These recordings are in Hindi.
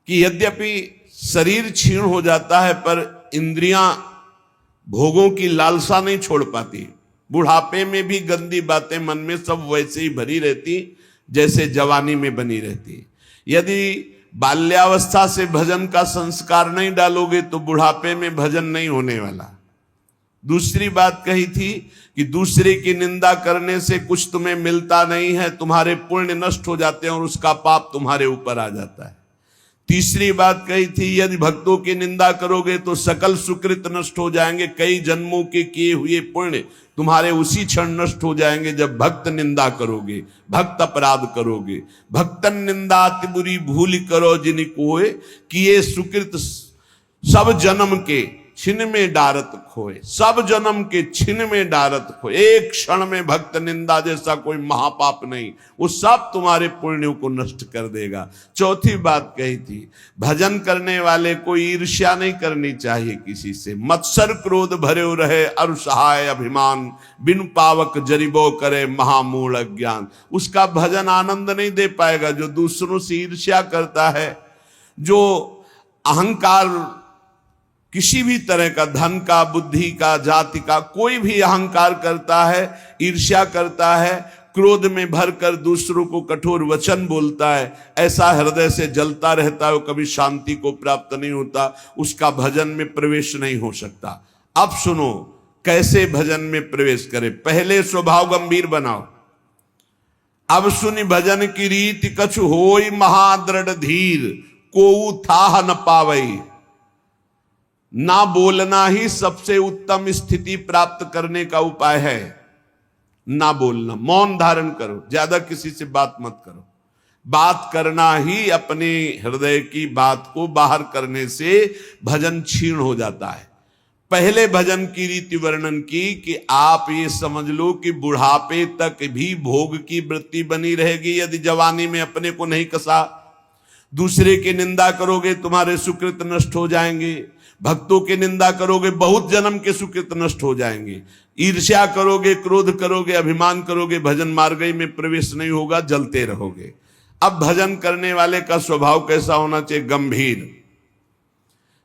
कि यद्यपि शरीर क्षीण हो जाता है पर इंद्रियां भोगों की लालसा नहीं छोड़ पाती। बुढ़ापे में भी गंदी बातें मन में सब वैसे ही भरी रहती जैसे जवानी में बनी रहती। यदि बाल्यावस्था से भजन का संस्कार नहीं डालोगे तो बुढ़ापे में भजन नहीं होने वाला। दूसरी बात कही थी कि दूसरे की निंदा करने से कुछ तुम्हें मिलता नहीं है, तुम्हारे पुण्य नष्ट हो जाते हैं और उसका पाप तुम्हारे ऊपर आ जाता है। तीसरी बात कही थी यदि भक्तों की निंदा करोगे तो सकल सुकृत नष्ट हो जाएंगे, कई जन्मों के किए हुए पुण्य तुम्हारे उसी क्षण नष्ट हो जाएंगे जब भक्त निंदा करोगे, भक्त अपराध करोगे। भक्तन निंदा अति बुरी भूल करो जिन कोय, किए सुकृत सब जन्म के छिन में डारत खोए। सब जन्म के छिन में डारत खोए। एक क्षण में भक्त निंदा जैसा कोई महापाप नहीं, वो सब तुम्हारे पुण्यों को नष्ट कर देगा। चौथी बात कही थी भजन करने वाले को ईर्ष्या नहीं करनी चाहिए किसी से। मत्सर क्रोध भरे रहे अरु सहाय अभिमान, बिन पावक जरिबो करे महामूढ़ अज्ञान। उसका भजन आनंद नहीं दे पाएगा। जो दूसरों से ईर्ष्या करता है, जो अहंकार किसी भी तरह का, धन का, बुद्धि का, जाति का, कोई भी अहंकार करता है, ईर्ष्या करता है, क्रोध में भरकर दूसरों को कठोर वचन बोलता है, ऐसा हृदय से जलता रहता है, वो कभी शांति को प्राप्त नहीं होता, उसका भजन में प्रवेश नहीं हो सकता। अब सुनो कैसे भजन में प्रवेश करे। पहले स्वभाव गंभीर बनाओ। अब सुनि भजन की रीति कछु होई महादृढ़ धीर, कोऊ थाह न पावई। ना बोलना ही सबसे उत्तम स्थिति प्राप्त करने का उपाय है। ना बोलना, मौन धारण करो, ज्यादा किसी से बात मत करो। बात करना ही अपने हृदय की बात को बाहर करने से भजन क्षीण हो जाता है। पहले भजन की रीति वर्णन की कि आप ये समझ लो कि बुढ़ापे तक भी भोग की वृत्ति बनी रहेगी यदि जवानी में अपने को नहीं कसा। दूसरे की निंदा करोगे तुम्हारे सुकृत नष्ट हो जाएंगे। भक्तों की निंदा करोगे बहुत जन्म के सुकृत नष्ट हो जाएंगे। ईर्ष्या करोगे, क्रोध करोगे, अभिमान करोगे, भजन मार्ग में प्रवेश नहीं होगा, जलते रहोगे। अब भजन करने वाले का स्वभाव कैसा होना चाहिए? गंभीर।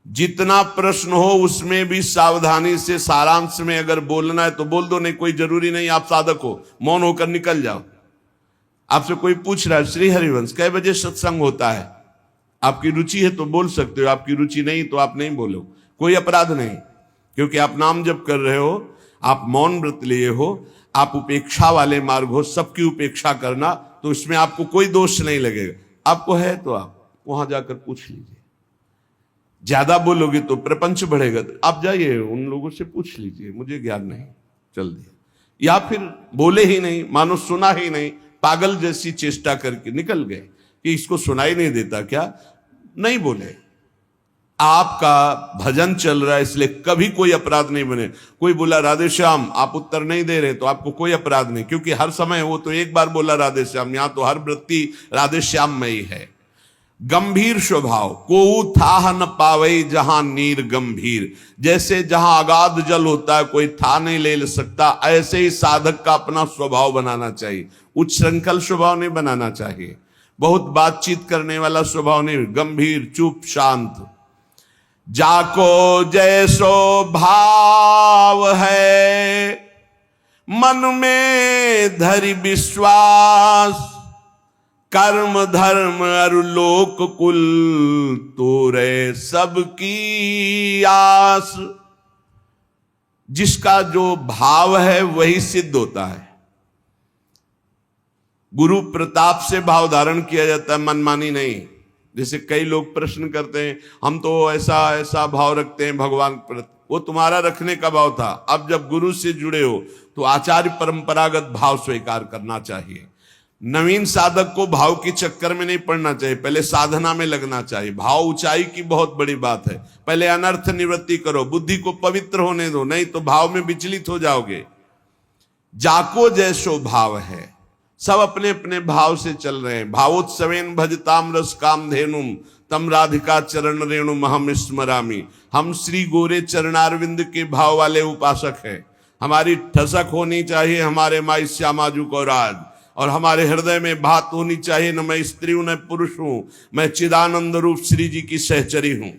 जितना प्रश्न हो उसमें भी सावधानी से, सारांश में अगर बोलना है तो बोल दो, नहीं कोई जरूरी नहीं आप साधक हो, मौन होकर निकल जाओ। आपसे कोई पूछ रहा है श्री हरिवंश कै बजे सत्संग होता है, आपकी रुचि है तो बोल सकते हो, आपकी रुचि नहीं तो आप नहीं बोलो, कोई अपराध नहीं। क्योंकि आप नाम जप कर रहे हो, आप मौन व्रत लिए हो, आप उपेक्षा वाले मार्ग हो, सबकी उपेक्षा करना, तो इसमें आपको कोई दोष नहीं लगेगा। आपको है तो आप वहां जाकर पूछ लीजिए। ज्यादा बोलोगे तो प्रपंच बढ़ेगा, तो आप जाइए उन लोगों से पूछ लीजिए, मुझे ज्ञान नहीं, चल दिया। या फिर बोले ही नहीं, मानो सुना ही नहीं, पागल जैसी चेष्टा करके निकल गए कि इसको सुनाई नहीं देता क्या, नहीं बोले। आपका भजन चल रहा है इसलिए कभी कोई अपराध नहीं बने। कोई बोला राधे श्याम, आप उत्तर नहीं दे रहे तो आपको कोई अपराध नहीं, क्योंकि हर समय वो तो एक बार बोला राधे श्याम, यहां तो हर वृत्ति राधे श्याम में ही है। गंभीर स्वभाव, कोऊ थाह न पावई जहां नीर गंभीर। जैसे जहां अगाध जल होता है कोई था नहीं ले सकता, ऐसे ही साधक का अपना स्वभाव बनाना चाहिए। उच्च श्रृंखल स्वभाव नहीं बनाना चाहिए, बहुत बातचीत करने वाला स्वभाव नहीं, गंभीर, चुप, शांत। जाको जैसो भाव है मन में धरि विश्वास, कर्म धर्म अरु लोक कुल तोरे सबकी आस। जिसका जो भाव है वही सिद्ध होता है। गुरु प्रताप से भाव धारण किया जाता है, मनमानी नहीं। जैसे कई लोग प्रश्न करते हैं, हम तो ऐसा ऐसा भाव रखते हैं भगवान पर, वो तुम्हारा रखने का भाव था। अब जब गुरु से जुड़े हो तो आचार्य परंपरागत भाव स्वीकार करना चाहिए। नवीन साधक को भाव के चक्कर में नहीं पड़ना चाहिए, पहले साधना में लगना चाहिए। भाव ऊंचाई की बहुत बड़ी बात है। पहले अनर्थ निवृत्ति करो, बुद्धि को पवित्र होने दो, नहीं तो भाव में विचलित हो जाओगे। जाको जैसो भाव है, सब अपने अपने भाव से चल रहे हैं। भावोत्सवेन भजताम रस काम धेनुम, तम राधिका चरण रेणु महम स्मरामी। हम श्री गोरे चरणारविंद के भाव वाले उपासक हैं। हमारी ठसक होनी चाहिए हमारे माई श्यामाजू को राज, और हमारे हृदय में बात होनी चाहिए, न मैं स्त्री हूं न पुरुष हूं, मैं चिदानंद रूप श्री जी की सहचरी हूं।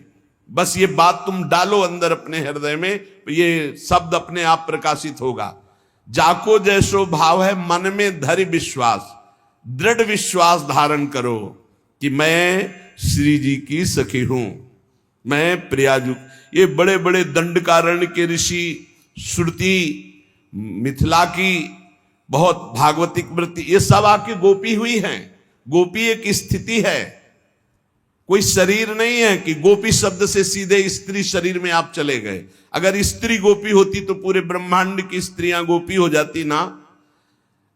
बस ये बात तुम डालो अंदर अपने हृदय में, ये शब्द अपने आप प्रकाशित होगा। जाको जैसो भाव है मन में धरि विश्वास, दृढ़ विश्वास धारण करो कि मैं श्री जी की सखी हूं, मैं प्रियाजू। ये बड़े बड़े दंडकारण्य के ऋषि, श्रुति, मिथिला की बहुत भागवतिक वृत्ति, ये सब आके गोपी हुई हैं। गोपी एक स्थिति है, कोई शरीर नहीं है कि गोपी शब्द से सीधे स्त्री शरीर में आप चले गए। अगर स्त्री गोपी होती तो पूरे ब्रह्मांड की स्त्रियां गोपी हो जाती ना।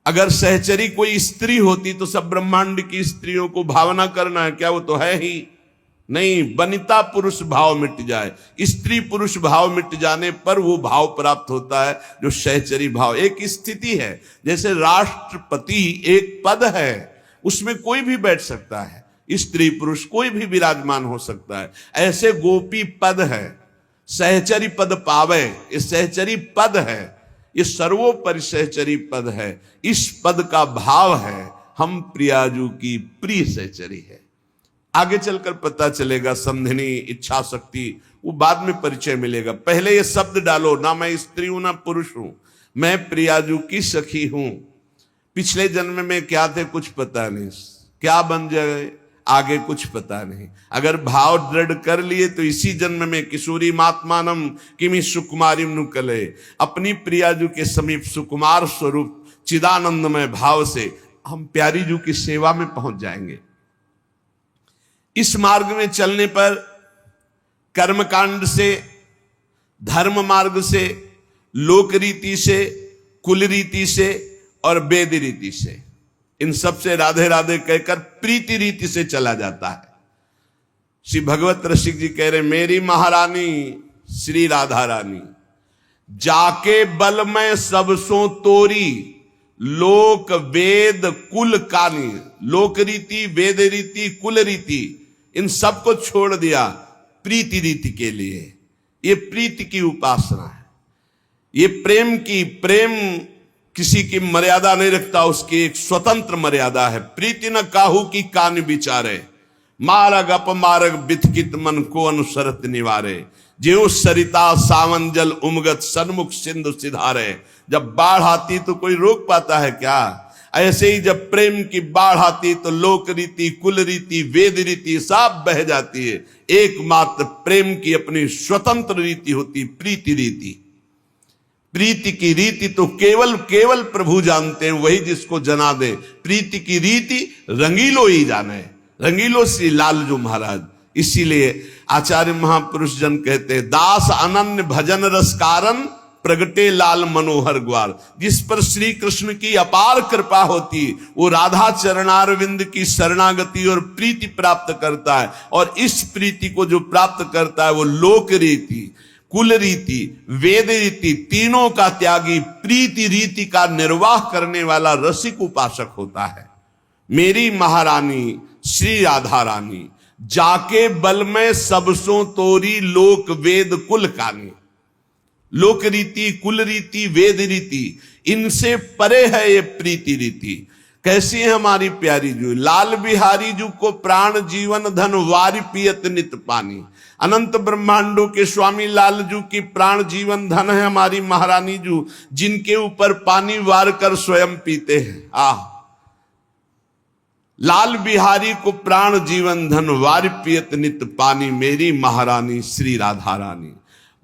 अगर सहचरी कोई स्त्री होती तो सब ब्रह्मांड की स्त्रियों को भावना करना है क्या? वो तो है ही नहीं। वनिता पुरुष भाव मिट जाए, स्त्री पुरुष भाव मिट जाने पर वो भाव प्राप्त होता है जो सहचरी भाव। एक स्थिति है, जैसे राष्ट्रपति एक पद है, उसमें कोई भी बैठ सकता है, स्त्री पुरुष कोई भी विराजमान हो सकता है। ऐसे गोपी पद है, सहचरी पद पावे, ये सहचरी पद है, ये सर्वोपरि सहचरी पद है। इस पद का भाव है हम प्रियाजू की प्रिय सहचरी है। आगे चलकर पता चलेगा समधिनी, इच्छा शक्ति, वो बाद में परिचय मिलेगा। पहले ये शब्द डालो, ना मैं स्त्री हूं ना पुरुष हूं, मैं प्रियाजू की सखी हूं। पिछले जन्म में क्या थे कुछ पता नहीं, क्या बन जाए आगे कुछ पता नहीं। अगर भाव दृढ़ कर लिए तो इसी जन्म में किशोरी मात्मानम किमि सुकुमारी नुकले, अपनी प्रियाजू के समीप सुकुमार स्वरूप चिदानंदमय भाव से हम प्यारी जू की सेवा में पहुंच जाएंगे। इस मार्ग में चलने पर कर्मकांड से, धर्म मार्ग से, लोक रीति से, कुल रीति से और वेद रीति से, इन सब से राधे राधे कहकर प्रीति रीति से चला जाता है। श्री भगवत रसिक जी कह रहे, मेरी महारानी श्री राधा रानी, जाके बल में सबसों तोरी, लोक वेद कुल कानी। लोक रीति, वेद रीति, कुल रीति, इन सबको छोड़ दिया प्रीति रीति के लिए। ये प्रीति की उपासना है, ये प्रेम की, प्रेम किसी की मर्यादा नहीं रखता, उसकी एक स्वतंत्र मर्यादा है। प्रीति न काहू की कान विचारे, मारग अपमारग बिथकित मन को अनुसरत निवारे। ज्यों सरिता सावन जल उमगत सन्मुख सिंधु सिधारे। जब बाढ़ आती तो कोई रोक पाता है क्या? ऐसे ही जब प्रेम की बाढ़ आती तो लोक रीति, कुल रीति, वेद रीति सब बह जाती है। एकमात्र प्रेम की अपनी स्वतंत्र रीति होती, प्रीति रीति। प्रीति की रीति तो केवल प्रभु जानते हैं, वही जिसको जना दे। प्रीति की रीति रंगीलो ही जाने, रंगीलो श्री लालजू महाराज। इसीलिए आचार्य महापुरुष जन कहते हैं, दास अनन्य भजन रस कारण प्रगटे लाल मनोहर ग्वाल। जिस पर श्री कृष्ण की अपार कृपा होती, वो राधा चरणारविंद की शरणागति और प्रीति प्राप्त करता है। और इस प्रीति को जो प्राप्त करता है वो लोक रीति, कुल रीति, वेद रीति, तीनों का त्यागी प्रीति रीति का निर्वाह करने वाला रसिक उपासक होता है। मेरी महारानी श्री राधा रानी, जाके बल में सबसों तोरी, लोक वेद कुल कानी। लोक रीति, कुल रीति, वेद रीति, इनसे परे है ये प्रीति रीति। कैसी है हमारी प्यारी जू? लाल बिहारी जू को प्राण जीवन धन वारी पियत नित पानी। अनंत ब्रह्मांडों के स्वामी लाल जू की प्राण जीवन धन है हमारी महारानी जू, जिनके ऊपर पानी वार कर स्वयं पीते हैं। लाल बिहारी को प्राण जीवन धन वार पियत नित पानी, मेरी महारानी श्री राधा रानी।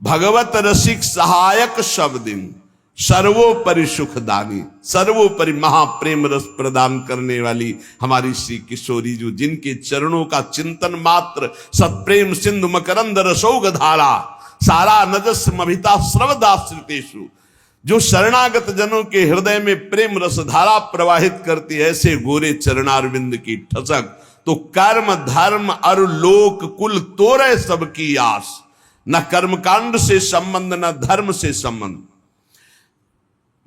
भगवत रसिक सहायक शब्दिन, सर्वोपरि सुखदानी। सर्वोपरि महाप्रेम रस प्रदान करने वाली हमारी श्री किशोरी जू, जिनके चरणों का चिंतन मात्र सत्प्रेम सिंधु मकरंद रसौग धारा, सारा नजस मभिता श्रवदाश्रितेषु। जो शरणागत जनों के हृदय में प्रेम रस धारा प्रवाहित करती है, ऐसे गोरे चरणारविंद की ठसक तो कर्म धर्म और लोक कुल तोरे सबकी आस। न कर्मकांड से संबंध, न धर्म से संबंध,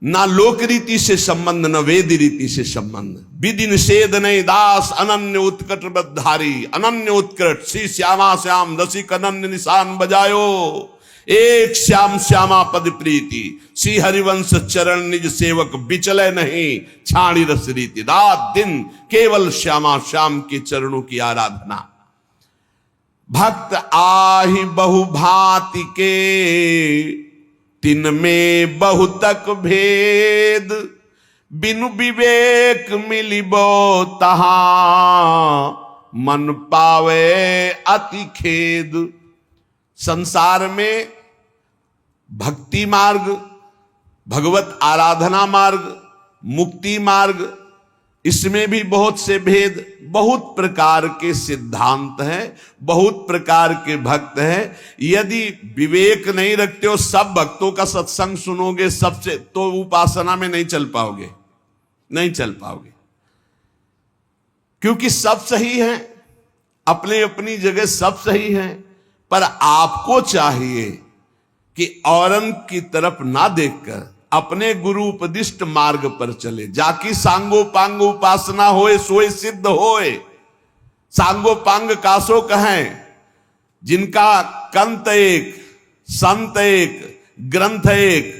ना लोक रीति से संबंध, न वेद रीति से संबंध। विधि निषेध नहीं दास अनन्य उत्कट बधारी। अनन्य उत्कट श्री श्यामा श्याम रसिक अनन्य निशान बजायो। एक श्याम श्यामा पद प्रीति, श्री हरिवंश चरण निज सेवक, बिचले नहीं छाणी रस रीति। रात दिन केवल श्यामा श्याम के चरणों की आराधना। भक्त आहि बहु भांति के, तिन में बहुतक भेद, बिनु विवेक मिलिबो तहां, मन पावे अति खेद। संसार में भक्ति मार्ग, भगवत आराधना मार्ग, मुक्ति मार्ग, इसमें भी बहुत से भेद, बहुत प्रकार के सिद्धांत हैं, बहुत प्रकार के भक्त हैं। यदि विवेक नहीं रखते हो, सब भक्तों का सत्संग सुनोगे सबसे, तो उपासना में नहीं चल पाओगे, नहीं चल पाओगे। क्योंकि सब सही हैं, अपनी अपनी जगह सब सही हैं, पर आपको चाहिए कि औरन की तरफ ना देखकर अपने गुरु उपदिष्ट मार्ग पर चले। जाकी सांगो पांग उपासना होए सोए सिद्ध होए। सांगो पांग कासो कहें, जिनका कंत एक, संत एक, ग्रंथ एक,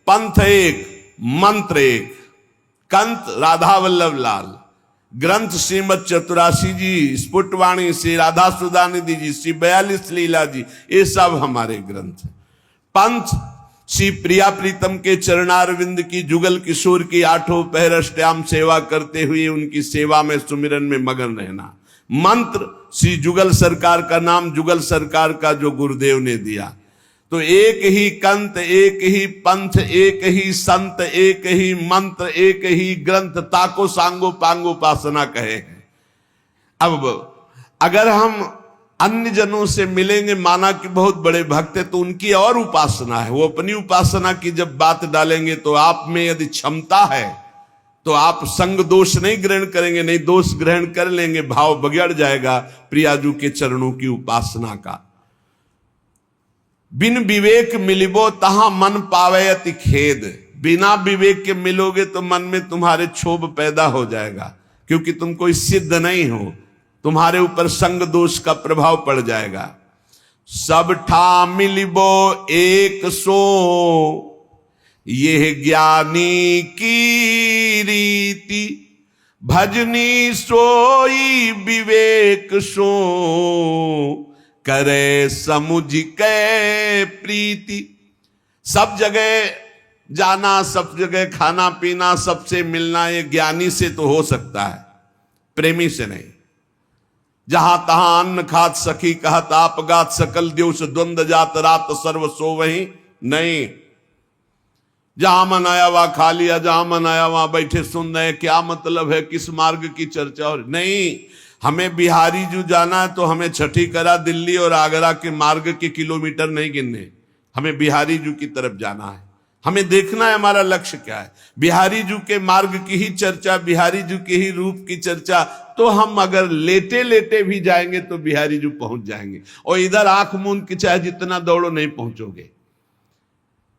पंथ एक, मंत्र एक। कंत राधा वल्लभ लाल, ग्रंथ श्रीमद चतुरासी जी, स्फुटवाणी श्री राधा सुधानिधि जी, श्री 42 लीला जी, ये सब हमारे ग्रंथ। पंथ श्री प्रिया प्रीतम के चरणारविंद की, जुगल किशोर की 8 पहर अष्टयाम सेवा करते हुए उनकी सेवा में सुमिरन में मगन रहना। मंत्र श्री जुगल सरकार का नाम, जुगल सरकार का जो गुरुदेव ने दिया। तो एक ही कंत, एक ही पंथ, एक ही संत, एक ही मंत्र, एक ही ग्रंथ, ताको सांगो पांगो उपासना कहे हैं। अब अगर हम अन्य जनों से मिलेंगे, माना कि बहुत बड़े भक्त है, तो उनकी और उपासना है, वो अपनी उपासना की जब बात डालेंगे तो आप में यदि क्षमता है तो आप संग दोष नहीं ग्रहण करेंगे, नहीं दोष ग्रहण कर लेंगे, भाव बिगड़ जाएगा प्रियाजू के चरणों की उपासना का। बिन विवेक मिलिबो तहां मन पावे अति खेद। बिना विवेक के मिलोगे तो मन में तुम्हारे क्षोभ पैदा हो जाएगा, क्योंकि तुम कोई सिद्ध नहीं हो, तुम्हारे ऊपर संग दोष का प्रभाव पड़ जाएगा। सब ठा मिलिबो एक सो, यह ज्ञानी की रीति, भजनी सोई विवेक सो, करे समुझ के प्रीति। सब जगह जाना, सब जगह खाना पीना, सबसे मिलना, ये ज्ञानी से तो हो सकता है, प्रेमी से नहीं। जहां तहां अन्न खात सखी कहत आप गात, सकल दिवस द्वंद जात रात सर्व सो वही नहीं। जहां मन आया वहां खा लिया, जहां मन आया वहां बैठे सुन रहे, क्या मतलब है, किस मार्ग की चर्चा हो नहीं। हमें बिहारी जो जाना है तो हमें छठी करा दिल्ली और आगरा के मार्ग के किलोमीटर नहीं गिनने, हमें बिहारी जू की तरफ जाना है। हमें देखना है हमारा लक्ष्य क्या है। बिहारी जू के मार्ग की ही चर्चा, बिहारी जू के ही रूप की चर्चा, तो हम अगर लेटे लेटे भी जाएंगे तो बिहारी जू पहुंच जाएंगे, और इधर आंख मूंद के चाहे जितना दौड़ो नहीं पहुंचोगे।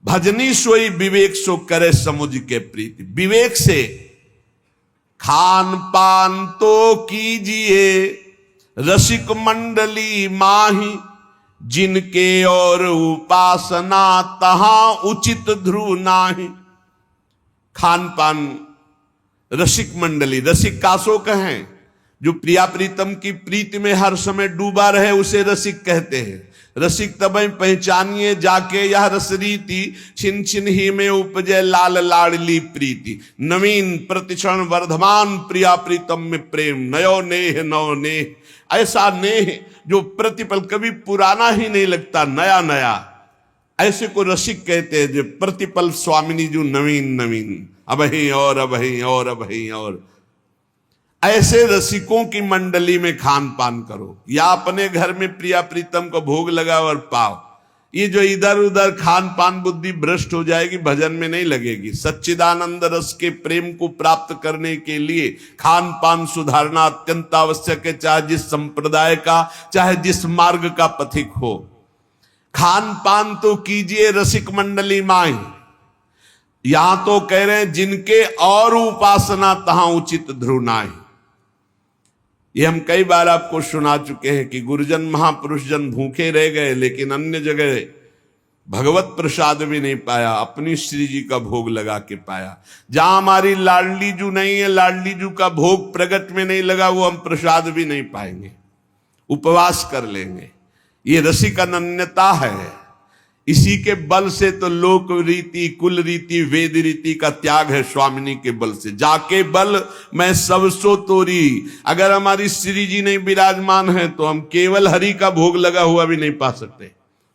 भजनी सोई विवेक सो करे समुझ के प्रीति। विवेक से खान पान तो कीजिए, रसिक मंडली माही, जिनके और उपासना तहां उचित ध्रुव नाही। खान पान, रसिक मंडली, रसिक कासो कहें, जो प्रिया प्रीतम की प्रीति में हर समय डूबा रहे उसे रसिक कहते हैं। रसिक तबई पहचानिए जाके यह रस रीति, छिन छिन ही में उपजे लाल लाडली प्रीति। नवीन प्रतिक्षण वर्धमान प्रिया प्रीतम में प्रेम, नयो नेह नौ नेह। ऐसा नेह जो प्रतिपल कभी पुराना ही नहीं लगता, नया नया, ऐसे को रसिक कहते हैं। जो प्रतिपल स्वामिनी जो नवीन नवीन, अब ही और अब ही और अब ही और। ऐसे रसिकों की मंडली में खान पान करो, या अपने घर में प्रिया प्रीतम को भोग लगाओ और पाओ। ये जो इधर उधर खान पान, बुद्धि भ्रष्ट हो जाएगी, भजन में नहीं लगेगी। सच्चिदानंद रस के प्रेम को प्राप्त करने के लिए खान पान सुधारना अत्यंत आवश्यक है, चाहे जिस संप्रदाय का, चाहे जिस मार्ग का पथिक हो। खान पान तो कीजिए रसिक मंडली माई। यहां तो कह रहे हैं जिनके और उपासना तहां उचित ध्रुव नाहि। ये हम कई बार आपको सुना चुके हैं कि गुरुजन महापुरुष जन भूखे रह गए, लेकिन अन्य जगह भगवत प्रसाद भी नहीं पाया, अपनी श्री जी का भोग लगा के पाया। जहां हमारी लाडली जू नहीं है, लाडली जू का भोग प्रगट में नहीं लगा, वो हम प्रसाद भी नहीं पाएंगे, उपवास कर लेंगे। ये रसिक अनन्यता है। इसी के बल से तो लोक रीति, कुल रीति, वेद रीति का त्याग है स्वामिनी के बल से। जाके बल मैं सब सो तोरी। अगर हमारी श्री जी नहीं विराजमान है तो हम केवल हरि का भोग लगा हुआ भी नहीं पा सकते।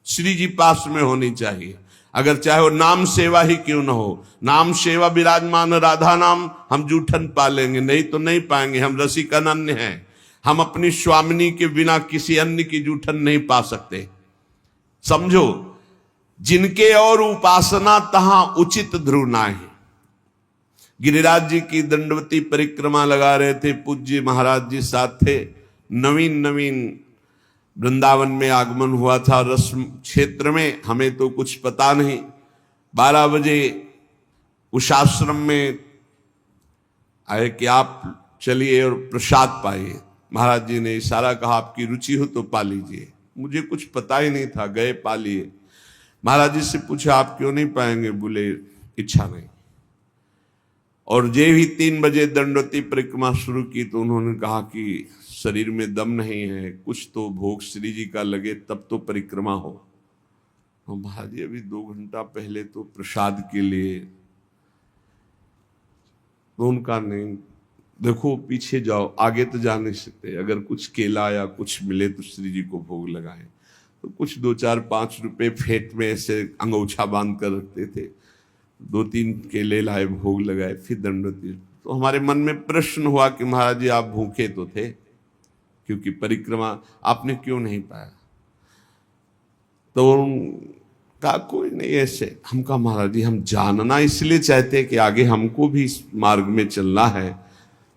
श्री जी पास में होनी चाहिए, अगर चाहे वो नाम सेवा ही क्यों ना हो। नाम सेवा विराजमान राधा नाम हम जूठन पा लेंगे, नहीं तो नहीं पाएंगे। हम रसिक अनन्य हैं, हम अपनी स्वामिनी के बिना किसी अन्य की जूठन नहीं पा सकते। समझो, जिनके और उपासना तहां उचित ध्रुव नाहि। गिरिराज जी की दंडवती परिक्रमा लगा रहे थे, पूज्य महाराज जी साथ थे। नवीन वृंदावन में आगमन हुआ था, रस्म क्षेत्र में, हमें तो कुछ पता नहीं। 12 बजे उस आश्रम में आए कि आप चलिए और प्रसाद पाइए। महाराज जी ने इशारा कहा, आपकी रुचि हो तो पा लीजिए। मुझे कुछ पता ही नहीं था, गए पा लिए। महाराज जी से पूछा, आप क्यों नहीं पाएंगे? बोले, इच्छा नहीं। और जे ही 3 बजे दंडवती परिक्रमा शुरू की तो उन्होंने कहा कि शरीर में दम नहीं है, कुछ तो भोग श्री जी का लगे तब तो परिक्रमा हो। और महाराज जी अभी 2 घंटा पहले तो प्रसाद के लिए, तो उनका नहीं, देखो पीछे जाओ, आगे तो जा नहीं सकते। अगर कुछ केला या कुछ मिले तो श्री जी को भोग लगाएं। तो कुछ 2, 4, 5 रुपए फेंट में ऐसे अंगोछा बांध कर रखते थे। 2-3 केले लाए, भोग लगाए, फिर दंडवती। तो हमारे मन में प्रश्न हुआ कि महाराज जी आप भूखे तो थे, क्योंकि परिक्रमा आपने क्यों नहीं पाया? तो कहा कोई नहीं ऐसे। हम कहा महाराज जी हम जानना इसलिए चाहते हैं कि आगे हमको भी इस मार्ग में चलना है।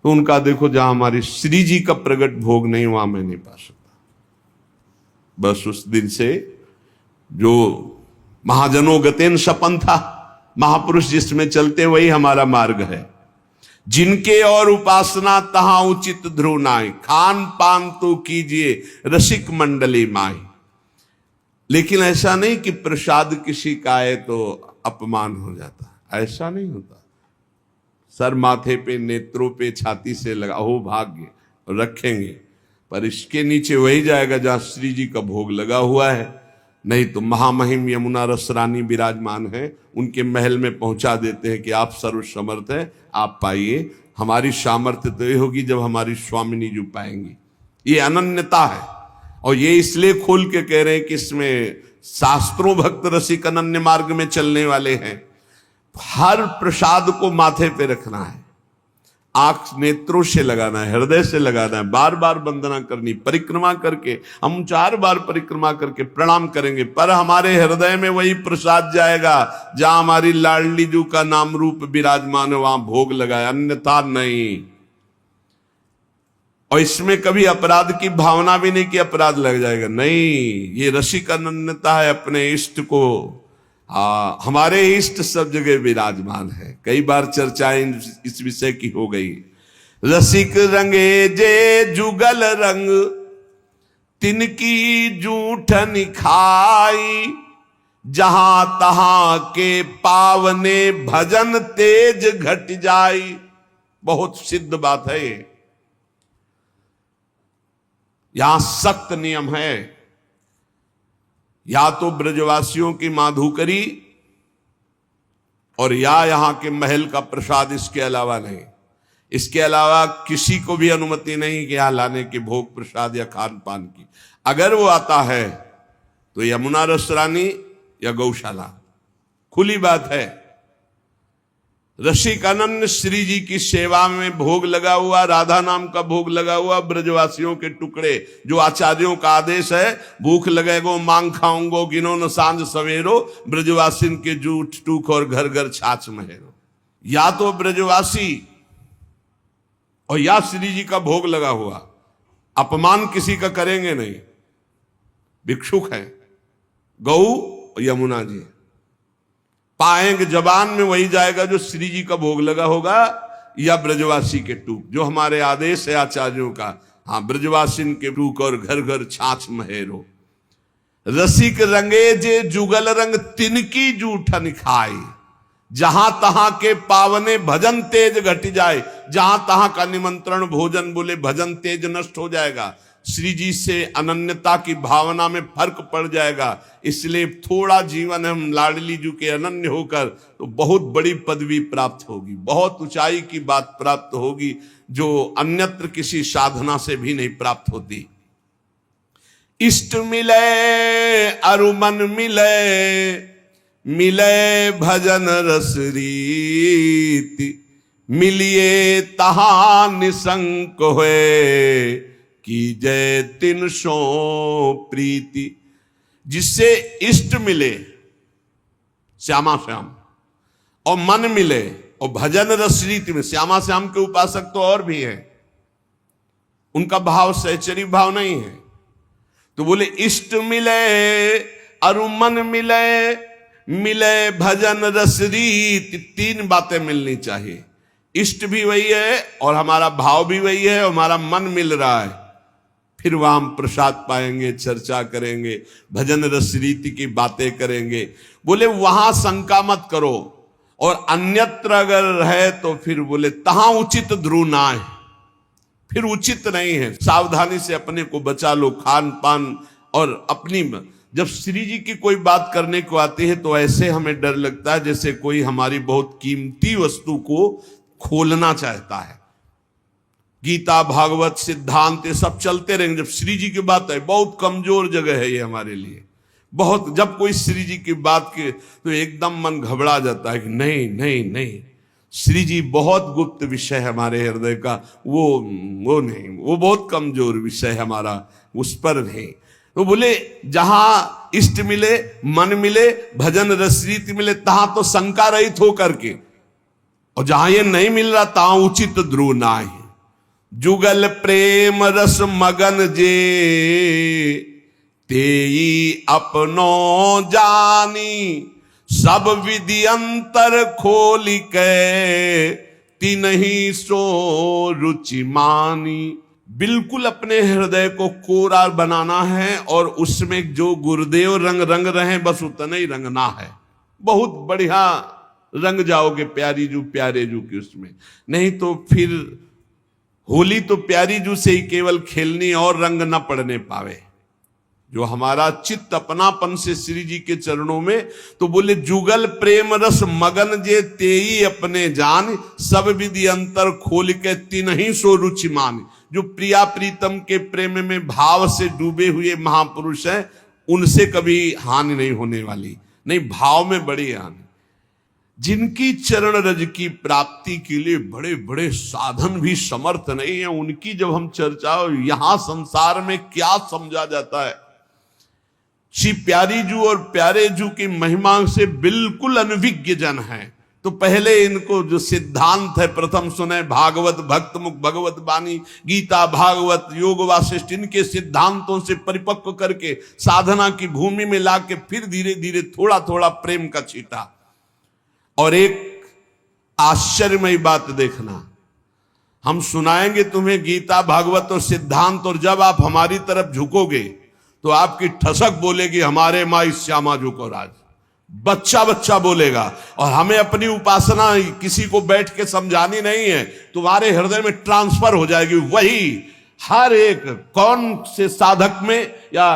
तो उनका देखो, जहां हमारी श्री जी का प्रगट भोग नहीं, वहां मैं नहीं पा सकता। बस उस दिन से जो महाजनों गतेन सपन था, महापुरुष जिसमें चलते वही हमारा मार्ग है। जिनके और उपासना तहां उचित ध्रुव नाहि, खान पान तो कीजिए रसिक मंडली माही। लेकिन ऐसा नहीं कि प्रसाद किसी का आए तो अपमान हो जाता, ऐसा नहीं होता। सर माथे पे, नेत्रों पे, छाती से लगा हो भाग्य रखेंगे, पर इसके नीचे वही जाएगा जहां श्री जी का भोग लगा हुआ है। नहीं तो महामहिम यमुना रस रानी विराजमान है, उनके महल में पहुंचा देते हैं कि आप सर्वसमर्थ हैं, आप पाइए। हमारी सामर्थ्य तो ये होगी जब हमारी स्वामिनी जी पाएंगी। ये अनन्यता है। और ये इसलिए खोल के कह रहे हैं कि इसमें शास्त्रों भक्त रसिक अनन्य मार्ग में चलने वाले हैं। हर प्रसाद को माथे पे रखना है, आंख नेत्रों से लगाना है, हृदय से लगाना है, बार बार वंदना करनी। परिक्रमा करके हम 4 बार परिक्रमा करके प्रणाम करेंगे, पर हमारे हृदय में वही प्रसाद जाएगा जहां हमारी लाडली जू का नाम रूप विराजमान है, वहां भोग लगाए, अन्यथा नहीं। और इसमें कभी अपराध की भावना भी नहीं कि अपराध लग जाएगा, नहीं। ये रसिक अनन्यता है, अपने इष्ट को, हमारे इष्ट सब जगह विराजमान है। कई बार चर्चाएं इस विषय की हो गई। रसिक रंगे जे जुगल रंग, तिनकी जूठन खाई, जहां तहां के पावने भजन तेज घट जाई। बहुत सिद्ध बात है ये। यहां सख्त नियम है, या तो ब्रजवासियों की माधुकरी और या यहां के महल का प्रसाद, इसके अलावा नहीं। इसके अलावा किसी को भी अनुमति नहीं कि यहां लाने के भोग प्रसाद या खान पान की। अगर वो आता है तो यमुना रस रानी या गौशाला, खुली बात है। रसिक अनन्य श्री जी की सेवा में भोग लगा हुआ, राधा नाम का भोग लगा हुआ, ब्रजवासियों के टुकड़े, जो आचार्यों का आदेश है, भूख लगेगो मांग खाऊंगो, गिनो न सांझ सवेरो, ब्रजवासिन के जूठ टूक और घर घर छाछ महेरो। या तो ब्रजवासी और या श्री जी का भोग लगा हुआ, अपमान किसी का करेंगे नहीं। भिक्षुक है, गौ यमुना जी पाएंगे, जबान में वही जाएगा जो श्री जी का भोग लगा होगा, या ब्रजवासी के टूक, जो हमारे आदेश है आचार्यों का। हाँ, ब्रजवासिन के टूक और घर घर छाछ महेरो। रसिक रंगे जे जुगल रंग तिनकी जूठन खाए। जहां तहां के पावने भजन तेज घट जाए, जहां तहां का निमंत्रण भोजन बोले भजन तेज नष्ट हो जाएगा। श्री जी से अनन्यता की भावना में फर्क पड़ जाएगा। इसलिए थोड़ा जीवन हम लाडली जी के अनन्य होकर तो बहुत बड़ी पदवी प्राप्त होगी, बहुत ऊंचाई की बात प्राप्त होगी, जो अन्यत्र किसी साधना से भी नहीं प्राप्त होती। इष्ट मिले अरुमन मिले, मिले भजन रस रीति, मिलिए तहां निसंक होए, की जय तिन सो प्रीति। जिससे इष्ट मिले श्यामा श्याम और मन मिले और भजन रस रीति में, श्यामा श्याम के उपासक तो और भी हैं, उनका भाव सहचरी भाव नहीं है। तो बोले इष्ट मिले अरुमन मिले, मिले भजन रस रीति। तीन बातें मिलनी चाहिए, इष्ट भी वही है और हमारा भाव भी वही है और हमारा मन मिल रहा है, फिर वहां हम प्रसाद पाएंगे, चर्चा करेंगे, भजन रस रीति की बातें करेंगे। बोले वहां शंका मत करो, और अन्यत्र अगर है तो फिर बोले तहां उचित ध्रुव ना है, फिर उचित नहीं है। सावधानी से अपने को बचा लो, खान पान और अपनी। जब श्री जी की कोई बात करने को आती है तो ऐसे हमें डर लगता है जैसे कोई हमारी बहुत कीमती वस्तु को खोलना चाहता है। गीता भागवत सिद्धांत ये सब चलते रहेंगे, जब श्री जी की बात है बहुत कमजोर जगह है ये हमारे लिए बहुत। जब कोई श्री जी की बात के तो एकदम मन घबरा जाता है कि नहीं नहीं नहीं, श्री जी बहुत गुप्त विषय है हमारे हृदय का, वो नहीं, वो बहुत कमजोर विषय है हमारा, उस पर नहीं। तो बोले जहां इष्ट मिले, मन मिले, भजन रसरीति मिले, तहां तो शंका रहित हो करके, और जहां ये नहीं मिल रहा तहां उचित ध्रुव ना है। जुगल प्रेम रस मगन जे, तेई अपनो जानी, सब विधि अंतर खोल के, तिनहि सो रुचि मानी। बिल्कुल अपने हृदय को कोरा बनाना है और उसमें जो गुरुदेव रंग रंग रहे बस उतना ही रंगना है। बहुत बढ़िया रंग जाओगे प्यारी जू प्यारे जू की उसमें, नहीं तो फिर होली तो प्यारी जू से ही केवल खेलनी और रंग न पड़ने पावे। जो हमारा चित्त अपनापन से श्री जी के चरणों में, तो बोले जुगल प्रेम रस मगन जे, तेई अपने जान, सब विधि अंतर खोल के, तिनहि सो रुचि मान। जो प्रिया प्रीतम के प्रेम में भाव से डूबे हुए महापुरुष हैं, उनसे कभी हानि नहीं होने वाली, नहीं भाव में बड़ी हानि। जिनकी चरण रज की प्राप्ति के लिए बड़े बड़े साधन भी समर्थ नहीं है, उनकी जब हम चर्चा, यहां संसार में क्या समझा जाता है। श्री प्यारी जू और प्यारे जू की महिमा से बिल्कुल अनभिज्ञ जन है, तो पहले इनको जो सिद्धांत है प्रथम सुने, भागवत भक्त मुख भगवत बानी, गीता भागवत योग वासिष्ठ, इनके सिद्धांतों से परिपक्व करके साधना की भूमि में लाके फिर धीरे धीरे थोड़ा थोड़ा प्रेम का छींटा। और एक आश्चर्यमयी बात देखना, हम सुनाएंगे तुम्हें गीता भागवत और सिद्धांत, और जब आप हमारी तरफ झुकोगे तो आपकी ठसक बोलेगी हमारे माई श्यामा झुको राज, बच्चा बच्चा बोलेगा। और हमें अपनी उपासना किसी को बैठ के समझानी नहीं है, तुम्हारे हृदय में ट्रांसफर हो जाएगी वही। हर एक कौन से साधक में या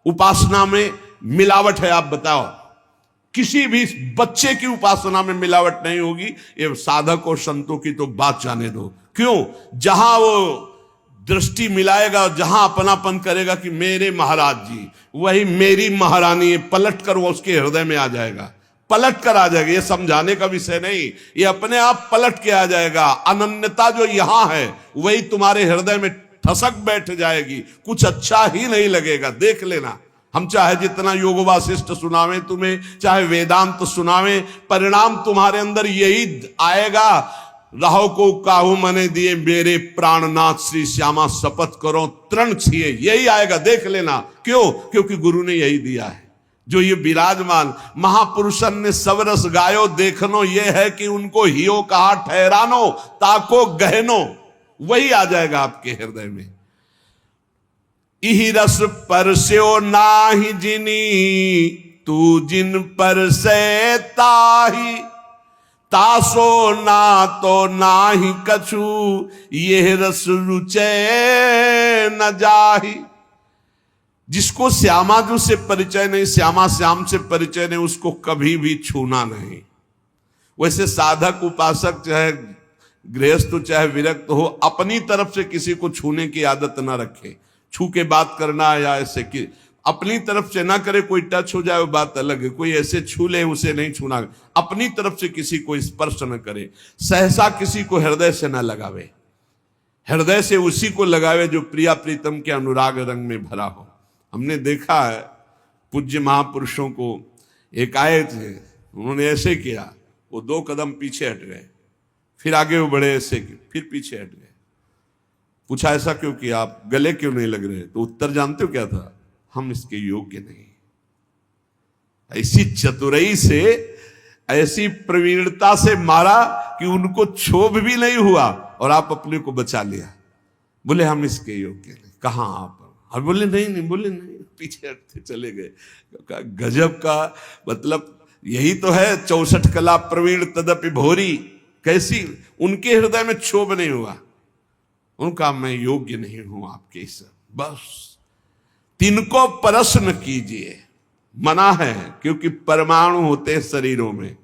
उपासना में मिलावट है आप बताओ? किसी भी बच्चे की उपासना में मिलावट नहीं होगी, ये साधक और संतों की तो बात जाने दो। क्यों? जहां वो दृष्टि मिलाएगा, जहां अपनापन करेगा कि मेरे महाराज जी, वही मेरी महारानी, पलट कर वो उसके हृदय में आ जाएगा, पलट कर आ जाएगा। ये समझाने का विषय नहीं, ये अपने आप पलट के आ जाएगा। अनन्यता जो यहां है वही तुम्हारे हृदय में ठसक बैठ जाएगी, कुछ अच्छा ही नहीं लगेगा। देख लेना, हम चाहे जितना योग वासिष्ठ सुनावें तुम्हें, चाहे वेदांत सुनावें, परिणाम तुम्हारे अंदर यही आएगा। राहो को काहू मने दिए, मेरे प्राणनाथ श्री श्यामा शपथ करो तृण छिए, यही आएगा। देख लेना, क्यों? क्योंकि गुरु ने यही दिया है। जो ये विराजमान महापुरुषन ने सबरस गायो देखनो, ये है कि उनको हियो कहा ठहरानो, ताको गहनो, वही आ जाएगा आपके हृदय में। इहि रस परस्यो नाही जिनी, तू जिन पर से ताही, तासो ना तो नाही कछु, यह रस रुचे न जाही। जिसको श्यामाजू से परिचय नहीं, श्यामा श्याम से परिचय नहीं, उसको कभी भी छूना नहीं। वैसे साधक उपासक चाहे गृहस्थ चाहे विरक्त हो, अपनी तरफ से किसी को छूने की आदत ना रखे। छू के बात करना या ऐसे कि अपनी तरफ से ना करे, कोई टच हो जाए वो बात अलग है, कोई ऐसे छू ले उसे नहीं छूना। अपनी तरफ से किसी को स्पर्श न करे, सहसा किसी को हृदय से न लगावे, हृदय से उसी को लगावे जो प्रिया प्रीतम के अनुराग रंग में भरा हो। हमने देखा है पूज्य महापुरुषों को, एक आए थे, उन्होंने ऐसे किया, वो 2 कदम पीछे हट गए, फिर आगे वो बढ़े ऐसे कि फिर पीछे हट गए। पूछा ऐसा क्यों किया, आप गले क्यों नहीं लग रहे? तो उत्तर जानते हो क्या था? हम इसके योग्य नहीं। ऐसी चतुराई से, ऐसी प्रवीणता से मारा कि उनको क्षोभ भी नहीं हुआ और आप अपने को बचा लिया। बोले हम इसके योग्य नहीं। कहां आप? और बोले नहीं, बोले नहीं, पीछे हटते चले गए। गजब का मतलब यही तो है 64 कला प्रवीण तदपि भोरी। कैसी उनके हृदय में क्षोभ नहीं हुआ, उनका मैं योग्य नहीं हूं आपके इस। बस तिनको प्रश्न कीजिए, मना है, क्योंकि परमाणु होते हैं शरीरों में।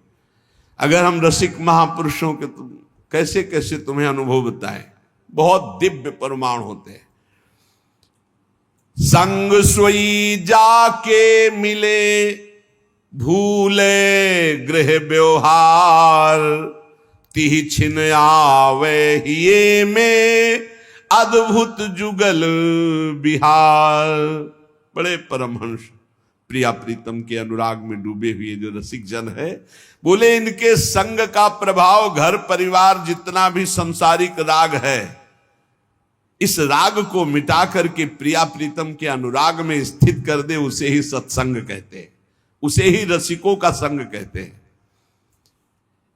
अगर हम रसिक महापुरुषों के कैसे कैसे तुम्हें अनुभव बताएं, बहुत दिव्य परमाणु होते हैं। संग सोई जाके मिले, भूले गृह व्यवहार, तिहि छिन आवे हिये में, अद्भुत जुगल बिहार। बड़े परमहंस प्रिया प्रीतम के अनुराग में डूबे हुए जो रसिक जन है, बोले इनके संग का प्रभाव घर परिवार जितना भी संसारिक राग है, इस राग को मिटा करके प्रिया प्रीतम के अनुराग में स्थित कर दे, उसे ही सत्संग कहते हैं, उसे ही रसिकों का संग कहते हैं।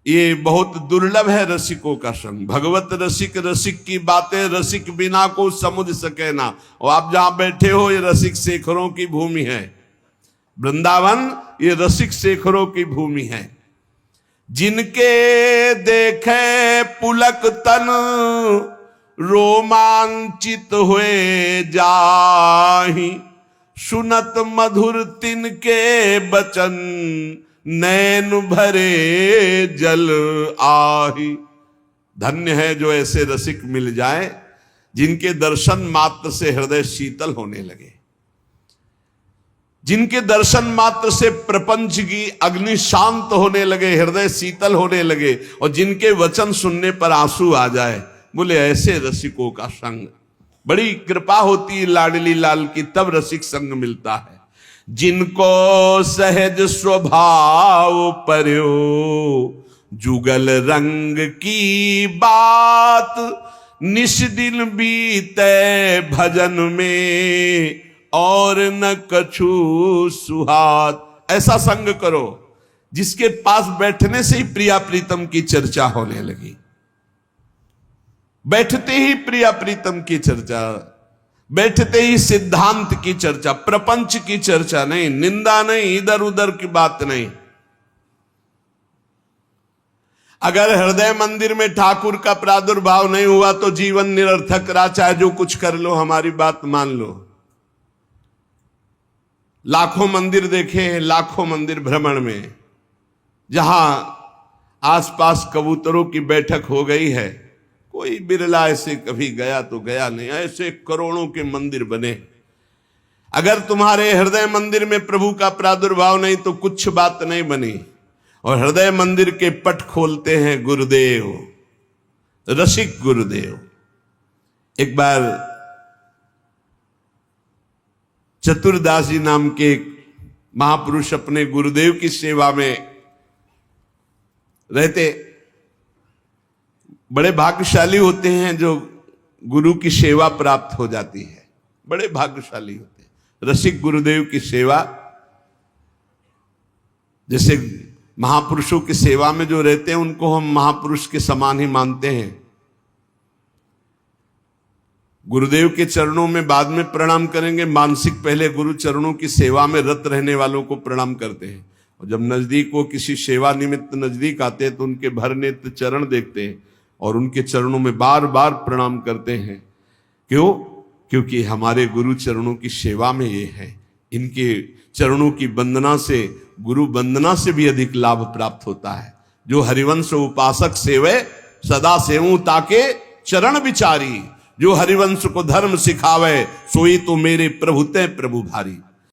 ये बहुत दुर्लभ है रसिकों का संग। भगवत रसिक, रसिक की बातें रसिक बिना को समुझ सके ना। और आप जहां बैठे हो ये रसिक शेखरों की भूमि है, वृंदावन ये रसिक शेखरों की भूमि है। जिनके देखे पुलक तन, रोमांचित हुए जाहि, सुनत मधुर तिनके बचन, नैन भरे जल आही। धन्य है जो ऐसे रसिक मिल जाए, जिनके दर्शन मात्र से हृदय शीतल होने लगे, जिनके दर्शन मात्र से प्रपंच की अग्नि शांत होने लगे, हृदय शीतल होने लगे, और जिनके वचन सुनने पर आंसू आ जाए। बोले ऐसे रसिकों का संग, बड़ी कृपा होती है लाडली लाल की, तब रसिक संग मिलता है। जिनको सहज स्वभाव पर्यो, जुगल रंग की बात, निश दिन बीते भजन में, और न कछु सुहात। ऐसा संग करो जिसके पास बैठने से ही प्रिया प्रीतम की चर्चा होने लगी, बैठते ही प्रिया प्रीतम की चर्चा, बैठते ही सिद्धांत की चर्चा, प्रपंच की चर्चा नहीं, निंदा नहीं, इधर उधर की बात नहीं। अगर हृदय मंदिर में ठाकुर का प्रादुर्भाव नहीं हुआ तो जीवन निरर्थक रहा, चाहे जो कुछ कर लो, हमारी बात मान लो। लाखों मंदिर देखे हैं, लाखों मंदिर भ्रमण में, जहां आसपास कबूतरों की बैठक हो गई है, कोई बिरला ऐसे कभी गया तो गया नहीं। ऐसे करोड़ों के मंदिर बने। अगर तुम्हारे हृदय मंदिर में प्रभु का प्रादुर्भाव नहीं तो कुछ बात नहीं बनी। और हृदय मंदिर के पट खोलते हैं गुरुदेव, रसिक गुरुदेव। एक बार चतुरदास जी नाम के एक महापुरुष अपने गुरुदेव की सेवा में रहते। बड़े भाग्यशाली होते हैं जो गुरु की सेवा प्राप्त हो जाती है, बड़े भाग्यशाली होते हैं। रसिक गुरुदेव की सेवा, जैसे महापुरुषों की सेवा में जो रहते हैं उनको हम महापुरुष के समान ही मानते हैं। गुरुदेव के चरणों में बाद में प्रणाम करेंगे, मानसिक पहले गुरु चरणों की सेवा में रत रहने वालों को प्रणाम करते हैं। और जब नजदीक वो किसी सेवा निमित्त नजदीक आते हैं तो उनके भर नेत्र चरण देखते हैं और उनके चरणों में बार बार प्रणाम करते हैं। क्यों? क्योंकि हमारे गुरु चरणों की सेवा में ये है। इनके चरणों की वंदना से, गुरु वंदना से भी अधिक लाभ प्राप्त होता है। जो हरिवंश उपासक सेवे सदा सेवूं ताके चरण विचारी, जो हरिवंश को धर्म सिखावे सोई तो मेरे प्रभु ते प्रभु भारी।